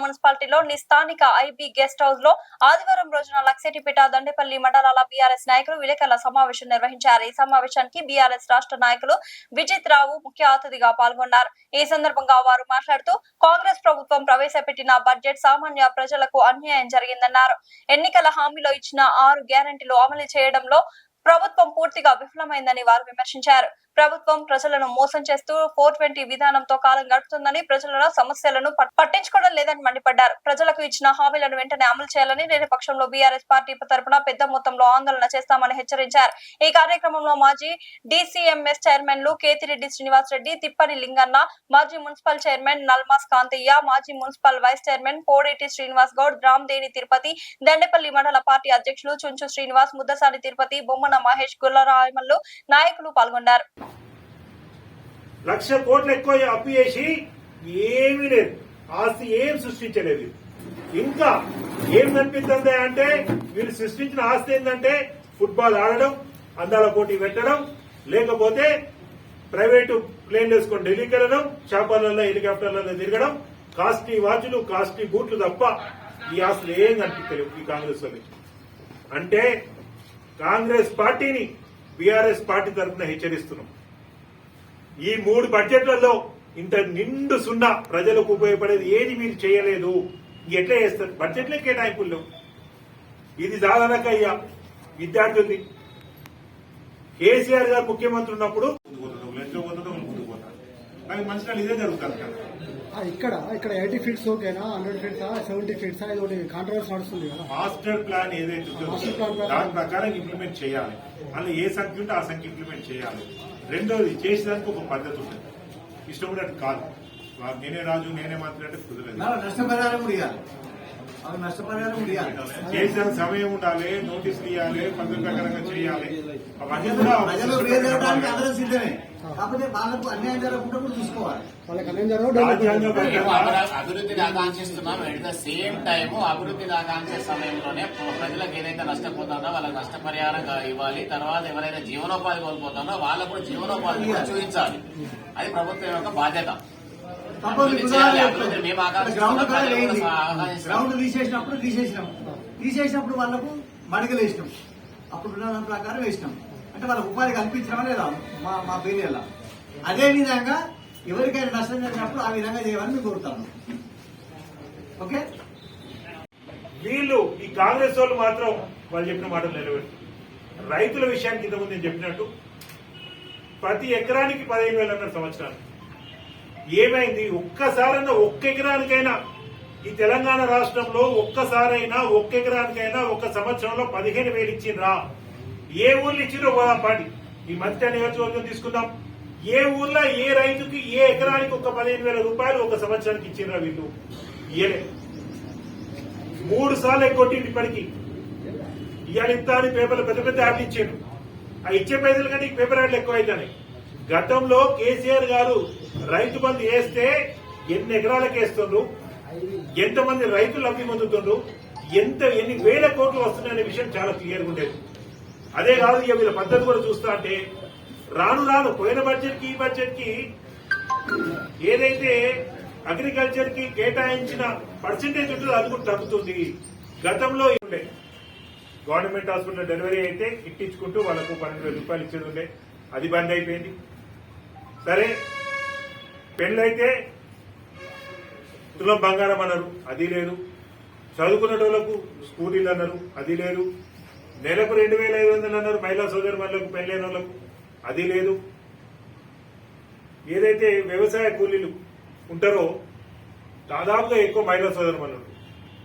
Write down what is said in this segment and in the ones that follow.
మున్సిపాలిటీలోని స్థానిక IB guest house లో ఆదివారం రోజున లక్సెటిపేట దండేపల్లి మండలాల బీఆర్ఎస్ నాయకులు విలేకరుల సమావేశం నిర్వహించారు. ఈ సమావేశానికి బీఆర్ఎస్ రాష్ట్ర నాయకులు విజిత్ రావు ముఖ్య అతిథిగా పాల్గొన్నారు. ఈ సందర్భంగా వారు మాట్లాడుతూ కాంగ్రెస్ ప్రభుత్వం ప్రవేశపెట్టిన బడ్జెట్ సామాన్య ప్రజలకు అన్యాయం జరిగిందన్నారు. ఎన్నికల హామీలో ఇచ్చిన 6 గ్యారెంటీలు అమలు చేయడంలో ప్రభుత్వం పూర్తిగా విఫలమైందని వారు విమర్శించారు. ప్రభుత్వం ప్రజలను మోసం చేస్తూ 420 విధానంతో కాలం గడుపుతుందని, ప్రజల సమస్యలను పట్టించుకోవడం లేదని మండిపడ్డారు. ప్రజలకు ఇచ్చిన హామీలను వెంటనే అమలు చేయాలని, లేని పక్షంలో బీఆర్ఎస్ పార్టీ తరపున పెద్ద మొత్తంలో ఆందోళన చేస్తామని హెచ్చరించారు. ఈ కార్యక్రమంలో మాజీ డీసీఎంఎస్ చైర్మన్లు కేతిరెడ్డి శ్రీనివాస్ రెడ్డి, తిప్పని లింగన్న, మాజీ మున్సిపల్ చైర్మన్ నల్మాస్ కాంతయ్య, మాజీ municipal vice chairman Kodeti Srinivas Goud, Ramdeni Tirupati, Dandepalli మండల పార్టీ అధ్యక్షులు చుంచు శ్రీనివాస్, ముద్దసాని తిరుపతి, బొమ్మన మహేష్, గుల్లరాయమల్లు నాయకులు పాల్గొన్నారు. 1,00,000 కోట్లు ఎక్కువ అప్పు చేసి ఏమీ లేదు, ఆస్తి ఏం సృష్టించలేదు. ఇంకా ఏం కనిపిస్తుంది అంటే వీళ్ళు సృష్టించిన ఆస్తి ఏంటంటే ఫుట్బాల్ ఆడడం, అందాల పోటీ పెట్టడం, లేకపోతే ప్రైవేటు ప్లేన్లు వేసుకొని ఢిల్లీకి వెళ్ళడం, చేపలలో హెలికాప్టర్లలో తిరగడం, కాస్ట్లీ వాచ్లు, కాస్ట్లీ బూట్లు తప్ప ఈ ఆస్తులు ఏం కనిపించలేవు ఈ కాంగ్రెస్ వాళ్ళకి. అంటే కాంగ్రెస్ పార్టీని బీఆర్ఎస్ పార్టీ తరఫున హెచ్చరిస్తున్నాం. ఈ 3 బడ్జెట్లలో ఇంత నిండు సున్నా ప్రజలకు ఉపయోగపడేది ఏది మీరు చేయలేదు. ఎట్లా చేస్తారు? బడ్జెట్లే కేటాయింపులు లేవు. ఇది సాధారణంగా అయ్యా విద్యార్థుల్ని కేసీఆర్ గారు ముఖ్యమంత్రి ఉన్నప్పుడు కానీ మంచిగా ఇదే జరుగుతుంది కదా. ఇక్కడ 80 ఫీట్స్ ఓకేనా, 100 ఫీట్సా, 70 ఫీట్సా, ఇది కాంట్రవర్సీ నడుస్తుంది కదా. మాస్టర్ ప్లాన్ ఏదైతే దాని ప్రకారం ఇంప్లిమెంట్ చేయాలి. అలా ఏ సంఖ్య ఉంటే ఆ సంఖ్య ఇంప్లిమెంట్ చేయాలి. రెండోది చేసేదానికి ఒక పద్ధతి ఉంటుంది. ఇష్టం ఉన్నట్టు కాదు, నేనే రాజు నేనే మంత్రి అంటే కుదరలేదు. చేసిన సమయం ఉండాలి, నోటీసులు ఇవ్వాలి, పద్ధతి ప్రకారంగా చేయాలి. అవన్నీ కూడా కాకపోతే వాళ్ళకు అన్యాయం జరగకుండా కూడా చూసుకోవాలి. అభివృద్ధిని ఆకాంక్షిస్తున్నాం. ఎట్ ద సేమ్ టైమ్ అభివృద్ధిని ఆకాంక్షే సమయంలోనే ప్రజలకు ఏదైతే నష్టపోతుందో వాళ్ళకి నష్టపరిహారం ఇవ్వాలి. తర్వాత ఎవరైతే జీవనోపాధి కోల్పోతుందో వాళ్ళకు కూడా జీవనోపాధి కూడా చూపించాలి. అది ప్రభుత్వం యొక్క బాధ్యత. గ్రౌండ్ తీసేసినప్పుడు వాళ్ళకు మడిగలు వేసినాం, అప్పుడు ఉన్న ప్రకారం వేసినాం. అంటే వాళ్ళకు ఉపాధి కల్పించడమా లేదా మా పేరు. అదే విధంగా ఎవరికైనా నష్టం జరిగినప్పుడు ఆ విధంగా చేయాలని మేము కోరుతాము. ఓకే, వీళ్ళు ఈ కాంగ్రెస్ వాళ్ళు మాత్రం వాళ్ళు చెప్పిన మాటలు నిలబెట్టారు. రైతుల విషయానికి ఇంతకుముందు నేను చెప్పినట్టు ప్రతి ఎకరానికి 15,000 అన్నారు సంవత్సరాలు. ఏమైంది? ఒక్కసారైనా ఒక్క ఎకరానికైనా ఈ తెలంగాణ రాష్ట్రంలో ఒక్కసారైనా ఒక్క ఎకరానికైనా ఒక సంవత్సరంలో 15,000 ఇచ్చిండ్రా? ఏ ఊర్లు ఇచ్చిండ్రో పోదాం పాటి. ఈ మధ్య నియోజకవర్గం తీసుకుందాం. ఏ ఊర్లో ఏ రైతుకి ఏ ఎకరానికి ఒక 15,000 రూపాయలు ఒక సంవత్సరానికి ఇచ్చిండ్రా? వీళ్ళు ఇయ్యలే. 3 సార్లు ఎగ్గొట్టింది ఇప్పటికీ. ఇవాళ ఇంత అని పేపర్లు పెద్ద పెద్ద యాడ్లు ఇచ్చాడు. ఆ ఇచ్చే పైసలు కంటే ఈ పేపర్ యాడ్లు ఎక్కువ అవుతాయి. గతంలో కేసీఆర్ గారు రైతు బంధు వేస్తే ఎన్ని ఎకరాలకు వేస్తుండ్రు, ఎంతమంది రైతులు లబ్ధి పొందుతుండ్రు, ఎన్ని వేల కోట్లు వస్తున్నాయనే విషయం చాలా క్లియర్గా ఉండేది. అదే కాదు, ఇక వీళ్ళ పద్ధతి కూడా చూస్తా అంటే రాను పోయిన బడ్జెట్ కి ఈ బడ్జెట్ కి ఏదైతే అగ్రికల్చర్ కి కేటాయించిన పర్సెంటేజ్ ఉంటుందో అది కూడా తగ్గుతుంది. గతంలో ఉండే గవర్నమెంట్ హాస్పిటల్ డెలివరీ అయితే ఇట్టించుకుంటూ వాళ్ళకు 12,000 రూపాయలు ఇచ్చేది ఉండే, అది బంద్ అయిపోయింది. సరే, పెళ్ళైతే తులం బంగారం అన్నారు, అది లేదు. చదువుకున్న వాళ్ళకు స్కూటీలు అన్నారు, అది లేదు. నెలకు 2,500 అన్నారు మహిళా సోదరు మహిళలకు, పెళ్ళైన వాళ్ళకు, అది లేదు. ఏదైతే వ్యవసాయ కూలీలు ఉంటారో దాదాపుగా ఎక్కువ మహిళా సోదరు మహిళలు,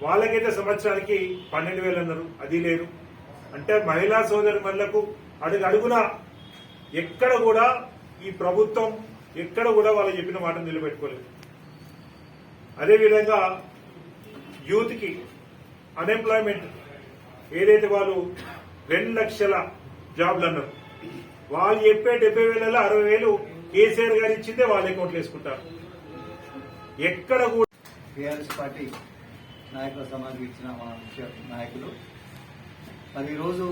వాళ్ళకైతే సంవత్సరానికి 12,000 అన్నారు, అది లేదు. అంటే మహిళా సోదరు మహిళలకు అడుగున ఎక్కడ కూడా ఈ ప్రభుత్వం ఎక్కడ కూడా వాళ్ళు చెప్పిన మాట నిలబెట్టుకోలేదు. అదేవిధంగా యూత్ కి అన్ఎంప్లాయ్మెంట్ ఏదైతే వాళ్ళు 2 లక్షల జాబ్లు అన్నారు, వాళ్ళు చెప్పే 70,000 60,000 కేసీఆర్ గారు ఇచ్చిందే వాళ్ళ అకౌంట్లు వేసుకుంటారు. ఎక్కడ కూడా టీఆర్ఎస్ పార్టీ నాయకుల సమాజం ఇచ్చిన మన ముఖ్య నాయకులు మరి ఈరోజు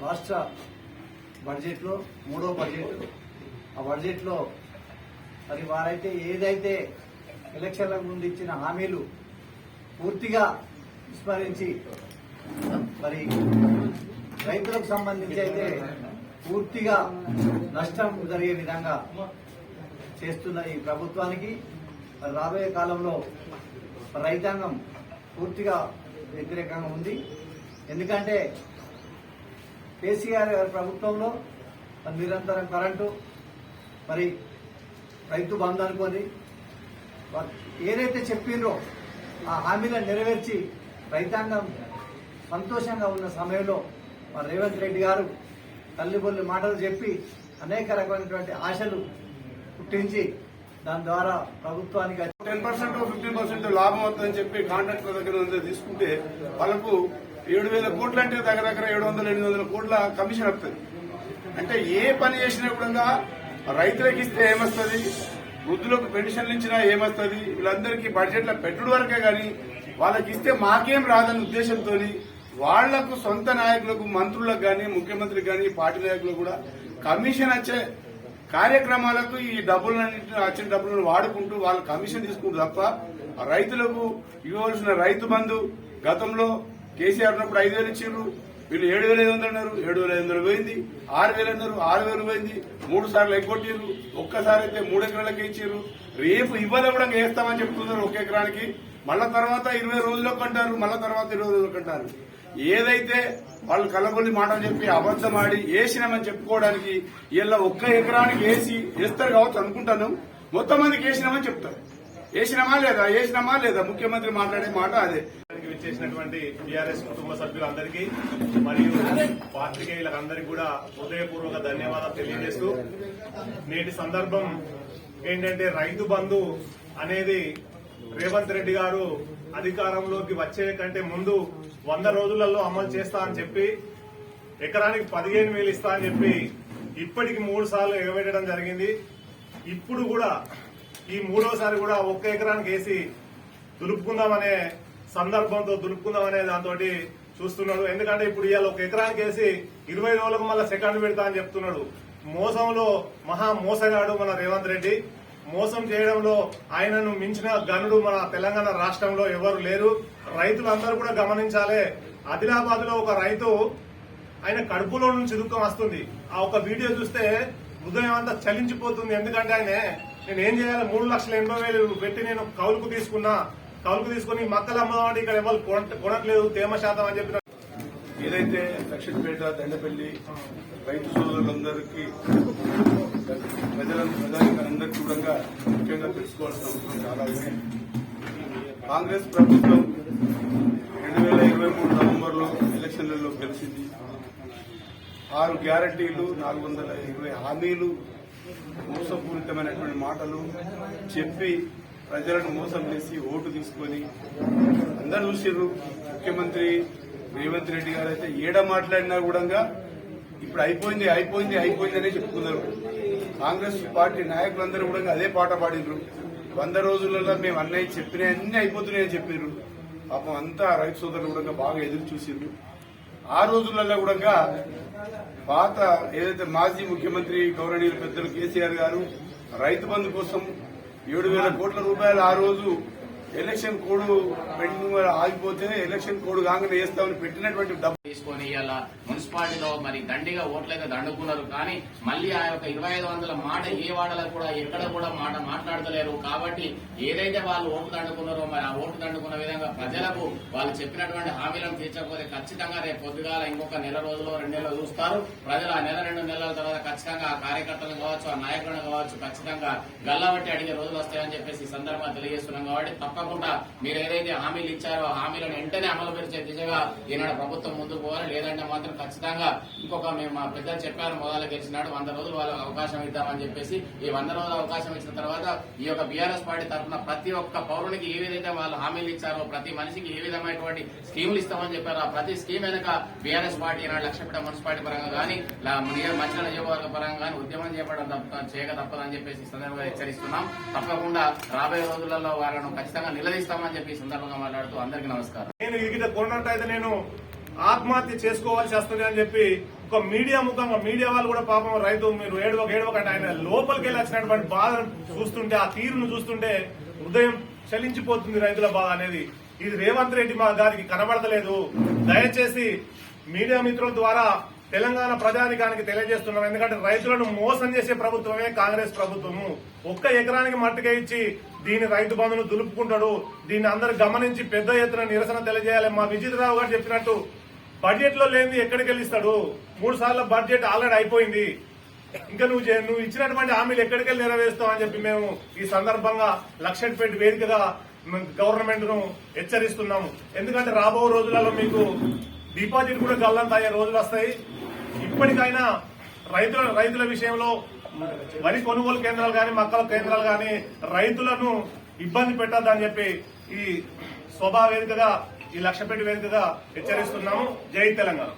రాష్ట్ర బడ్జెట్లో 3వ బడ్జెట్, ఆ బడ్జెట్లో మరి వారైతే ఏదైతే ఎలక్షన్లకు ముందు ఇచ్చిన హామీలు పూర్తిగా విస్మరించి మరి రైతులకు సంబంధించి అయితే పూర్తిగా నష్టం జరిగే విధంగా చేస్తున్న ఈ ప్రభుత్వానికి మరి రాబోయే కాలంలో రైతాంగం పూర్తిగా వ్యతిరేకంగా ఉంది. ఎందుకంటే కేసీఆర్ గారి ప్రభుత్వంలో మరి నిరంతరం కరెంటు, మరి రైతు బంధు అనుకొని ఏదైతే చెప్పిండ్రో ఆ హామీలను నెరవేర్చి రైతాంగం సంతోషంగా ఉన్న సమయంలో మరి రేవంత్ రెడ్డి గారు తల్లిబొల్లి మాటలు చెప్పి అనేక రకమైనటువంటి ఆశలు పుట్టించి దాని ద్వారా ప్రభుత్వానికి 10% 15% లాభం వస్తుందని చెప్పి కాంట్రాక్టర్ దగ్గర నుంచి తీసుకుంటే వాళ్ళకు 7,000 కోట్లు అంటే దగ్గర 700-800 కోట్ల కమిషన్ వస్తుంది. అంటే ఏ పని చేసినా కూడా రైతులకు ఇస్తే ఏమొస్తుంది, వృద్ధులకు పెన్షన్లు ఇచ్చినా ఏమొస్తుంది, వీళ్ళందరికీ బడ్జెట్లో పెట్టుడు వరకే గాని వాళ్ళకి ఇస్తే మాకేం రాదన్న ఉద్దేశంతో వాళ్లకు సొంత నాయకులకు, మంత్రులకు గాని, ముఖ్యమంత్రికి గాని, పార్టీ నాయకులకు కూడా కమిషన్ వచ్చే కార్యక్రమాలకు ఈ డబ్బులన్నింటినీ వచ్చిన డబ్బులను వాడుకుంటూ వాళ్ళు కమిషన్ తీసుకుంటారు తప్ప రైతులకు ఇవ్వవలసిన రైతు బంధు గతంలో కేసీఆర్ ఉన్నప్పుడు 5,000 ఇచ్చిండ్రు, వీళ్ళు 7,500 అన్నారు, 7,500 పోయింది, 6,000 అన్నారు, 6,000 పోయింది, 3 సార్లు ఎగ్గొట్టిర్రు, ఒక్కసారి అయితే 3 ఎకరాలకే ఇచ్చారు. రేపు ఇవ్వదా కూడా వేస్తామని చెప్తున్నారు 1 ఎకరానికి. మళ్ళా తర్వాత 20 రోజులకు అంటారు, మళ్ళా తర్వాత 20 రోజులకు అంటారు. ఏదైతే వాళ్ళు కలబొల్లి మాటలు చెప్పి అబద్దం ఆడి వేసినామని చెప్పుకోవడానికి ఇలా 1 ఎకరానికి వేస్తారు కావచ్చు అనుకుంటాను. మొత్తం మందికి వేసినామని చెప్తారు. వేసినామా లేదా ముఖ్యమంత్రి మాట్లాడే మాట అదే. విచ్చేసినటువంటి టీఆర్ఎస్ కుటుంబ సభ్యులందరికీ మరియు పాత్రికేయులందరికీ కూడా హృదయపూర్వక ధన్యవాదాలు తెలియజేస్తూ, నేటి సందర్భం ఏంటంటే రైతు బంధు అనేది రేవంత్ రెడ్డి గారు అధికారంలోకి వచ్చే కంటే ముందు 100 రోజులలో అమలు చేస్తా అని చెప్పి ఎకరానికి 15,000 ఇస్తా అని చెప్పి ఇప్పటికి 3 సార్లు ఎగబెట్టడం జరిగింది. ఇప్పుడు కూడా ఈ 3వసారి కూడా 1 ఎకరానికి వేసి దులుపుకుందామనే సందర్భంతో దులుపుకుందామనే దాంతో చూస్తున్నాడు. ఎందుకంటే ఇప్పుడు ఇవాళ 1 ఎకరానికి వేసి 20 రోజులకు మళ్ళీ సెకండ్ పెడతా అని చెప్తున్నాడు. మోసంలో మహా మోసగాడు మన రేవంత్ రెడ్డి. మోసం చేయడంలో ఆయనను మించిన గనుడు మన తెలంగాణ రాష్ట్రంలో ఎవరు లేరు. రైతులందరూ కూడా గమనించాలి. ఆదిలాబాద్ లో ఒక రైతు ఆయన కడుపులో నుంచి దుఃఖం వస్తుంది. ఆ ఒక వీడియో చూస్తే హృదయం అంతా చలించిపోతుంది. ఎందుకంటే ఆయన నేను ఏం చేయాలి, 3,80,000 పెట్టి నేను కౌలుకు తీసుకుని మక్కలు అమ్మదామంటే ఇక్కడ ఎవరు కొనట్లేదు, తేమ శాతం అని చెప్పిన ఏదైతే దక్షిణపేట, దండపల్లి రైతు సోదరులందరికీ, ప్రజానికందరికీ కూడా ముఖ్యంగా తెలుసుకోవాల్సిన అవసరం చాలా ఉంది. కాంగ్రెస్ ప్రభుత్వం 2023 నవంబర్లో ఎలక్షన్లలో గెలిచింది. 6 గ్యారంటీలు, 420 హామీలు, మోసపూరితమైనటువంటి మాటలు చెప్పి ప్రజలను మోసం చేసి ఓటు తీసుకొని అందరూ చూసిర్రు. ముఖ్యమంత్రి రేవంత్ రెడ్డి గారు అయితే ఏడ మాట్లాడినా కూడా ఇప్పుడు అయిపోయింది అనే చెప్పుకున్నారు. కాంగ్రెస్ పార్టీ నాయకులందరూ కూడా అదే పాట పాడినరు. 100 రోజులలో మేము అన్నయ్య చెప్పినాయి అన్ని అయిపోతున్నాయని చెప్పారు. పాపం అంతా రైతు సోదరులు కూడా బాగా ఎదురు చూసిండ్రు. ఆ రోజులలో కూడా పాత ఏదైతే మాజీ ముఖ్యమంత్రి గౌరవనీయులు పెద్దలు కేసీఆర్ గారు రైతు బంధు కోసం 7,000 కోట్ల రూపాయలు ఆ రోజు ఎలక్షన్ కోడ్ పెండింగ్ ఆగిపోతే ఎలక్షన్ కోడ్ కాగానే వేస్తామని పెట్టినటువంటి డబ్బు తీసుకొని ఇలా మున్సిపాలిటీలో మరి దండిగా ఓట్లయితే దండుకున్నారు. కానీ మళ్ళీ ఆ యొక్క 2,500 మాట ఏ వాడలో కూడా ఎక్కడ కూడా మాట్లాడతలేరు. కాబట్టి ఏదైతే వాళ్ళు ఓటు దండుకున్నారో మరి ఆ ఓటు దండుకున్న విధంగా ప్రజలకు వాళ్ళు చెప్పినటువంటి హామీలను తీర్చకపోతే ఖచ్చితంగా రేపు పొద్దుగాల ఇంకొక 1 రోజులో 2 నెలలు చూస్తారు ప్రజలు. ఆ 1-2 నెలల తర్వాత ఖచ్చితంగా ఆ కార్యకర్తలను కావచ్చు, ఆ నాయకులను కావచ్చు, ఖచ్చితంగా గల్లబట్టి అడిగే రోజులు వస్తాయని చెప్పేసి ఈ సందర్భంగా తెలియజేస్తున్నాం. కాబట్టి తప్పకుండా మీరు ఏదైతే హామీలు ఇచ్చారో ఆ హామీలను వెంటనే అమలు పరిచే దిశగా ఈనాడు ప్రభుత్వం ముందుకు పోవాలి. లేదంటే మాత్రం ఖచ్చితంగా ఇంకొక మేము మా పెద్దలు చెప్పారు, మొదలు గెలిచినాడు 100 రోజులు వాళ్ళకి అవకాశం ఇద్దామని చెప్పేసి ఈ 100 రోజుల అవకాశం ఇచ్చిన తర్వాత ఈ యొక్క బీఆర్ఎస్ పార్టీ తరఫున ప్రతి ఒక్క పౌరునికి ఏ విధంగా వాళ్ళు హామీలు ఇచ్చారో, ప్రతి మనిషికి ఏ విధమైనటువంటి స్కీములు ఇస్తామని చెప్పారో ఆ ప్రతి స్కీమ్ వెనక బీఆర్ఎస్ పార్టీ ఈనాడు లక్ష్యపేట మున్సిపాలిటీ పరంగా కానీ మంచిల నియోజకవర్గ పరంగా కానీ ఉద్యమం చేయక తప్పదని చెప్పేసి ఈ సందర్భంగా హెచ్చరిస్తున్నాం. తప్పకుండా రాబోయే రోజులలో వాళ్ళను ఖచ్చితంగా నిలదీస్తామని చెప్పి ఈ సందర్భంగా మాట్లాడుతూ అందరికీ నమస్కారం. నేను ఇది కొన్నట్టయితే నేను ఆత్మహత్య చేసుకోవాల్సి వస్తుంది అని చెప్పి ఒక మీడియా ముఖంగా మీడియా వాళ్ళు కూడా పాపం రైతు మీరు ఏడవకంటే ఆయన లోపలికి వెళ్ళి వచ్చినటువంటి బాధ చూస్తుంటే, ఆ తీరును చూస్తుంటే హృదయం చలించిపోతుంది రైతుల బాధ అనేది. ఇది రేవంత్ రెడ్డి మా గారికి కనబడతలేదు. దయచేసి మీడియా మిత్రుల ద్వారా తెలంగాణ ప్రజానికానికి తెలియజేస్తున్నాం. ఎందుకంటే రైతులను మోసం చేసే ప్రభుత్వమే కాంగ్రెస్ ప్రభుత్వము. ఒక్క ఎకరానికి మట్టుకే ఇచ్చి దీని రైతు బంధును దులుపుకుంటాడు. దీన్ని అందరూ గమనించి పెద్ద ఎత్తున నిరసన తెలియజేయాలి. మా విజితరావు గారు చెప్పినట్టు బడ్జెట్ లో లేనిది ఎక్కడికి వెళ్ళిస్తాడు? 3 సార్లు బడ్జెట్ ఆల్రెడీ అయిపోయింది. ఇంకా నువ్వు ఇచ్చినటువంటి హామీలు ఎక్కడికి వెళ్ళి నెరవేరుస్తావు అని చెప్పి మేము ఈ సందర్భంగా లక్షపేట వేదికగా గవర్నమెంట్ ను హెచ్చరిస్తున్నాము. ఎందుకంటే రాబో రోజులలో మీకు డిపాజిట్ కూడా గల్లంత అయ్యే రోజులు వస్తాయి. ఇప్పటికైనా రైతుల విషయంలో వరి కొనుగోలు కేంద్రాలు గాని మక్కల కేంద్రాలు గాని రైతులను ఇబ్బంది పెట్టద్దని చెప్పి ఈ శోభా వేదికగా ఈ లక్షపేట వేదికగా హెచ్చరిస్తున్నాము. జై తెలంగాణ.